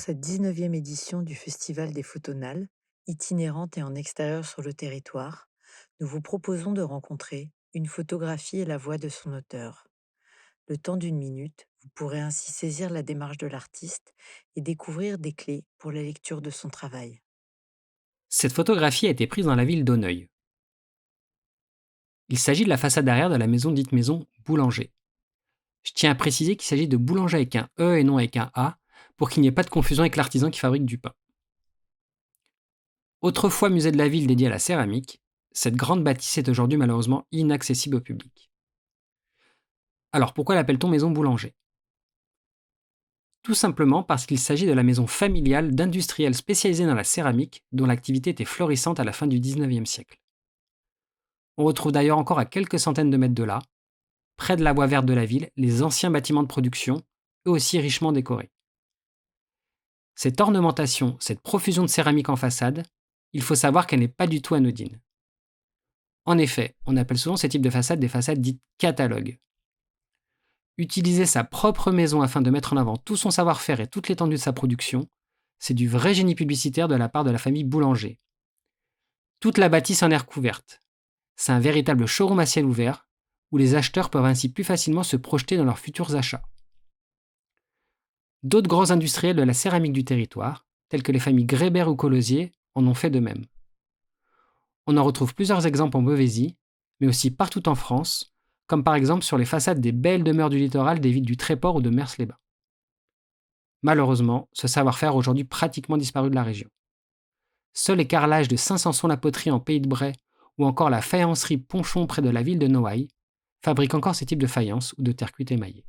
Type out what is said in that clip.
cette 19e édition du Festival des Photonales, itinérante et en extérieur sur le territoire, nous vous proposons de rencontrer une photographie et la voix de son auteur. Le temps d'une minute, vous pourrez ainsi saisir la démarche de l'artiste et découvrir des clés pour la lecture de son travail. Cette photographie a été prise dans la ville d'Auneuil. Il s'agit de la façade arrière de la maison dite maison Boulanger. Je tiens à préciser qu'il s'agit de boulanger avec un E et non avec un A, pour qu'il n'y ait pas de confusion avec l'artisan qui fabrique du pain. Autrefois musée de la ville dédié à la céramique, cette grande bâtisse est aujourd'hui malheureusement inaccessible au public. Alors pourquoi l'appelle-t-on maison Boulanger? Tout simplement parce qu'il s'agit de la maison familiale d'industriels spécialisés dans la céramique, dont l'activité était florissante à la fin du 19e siècle. On retrouve d'ailleurs encore à quelques centaines de mètres de là, près de la voie verte de la ville, les anciens bâtiments de production, eux aussi richement décorés. Cette ornementation, cette profusion de céramique en façade, il faut savoir qu'elle n'est pas du tout anodine. En effet, on appelle souvent ce type de façade des façades dites catalogues. Utiliser sa propre maison afin de mettre en avant tout son savoir-faire et toute l'étendue de sa production, c'est du vrai génie publicitaire de la part de la famille Boulanger. Toute la bâtisse en est recouverte. C'est un véritable showroom à ciel ouvert, où les acheteurs peuvent ainsi plus facilement se projeter dans leurs futurs achats. D'autres grands industriels de la céramique du territoire, tels que les familles Grébert ou Colosier, en ont fait de même. On en retrouve plusieurs exemples en Beauvaisis, mais aussi partout en France, comme par exemple sur les façades des belles demeures du littoral des villes du Tréport ou de Mers-les-Bains. Malheureusement, ce savoir-faire a aujourd'hui pratiquement disparu de la région. Seuls les carrelages de Saint-Sanson-la-Poterie en Pays de Bray ou encore la faïencerie Ponchon près de la ville de Noailles fabriquent encore ce type de faïence ou de terre cuite émaillée.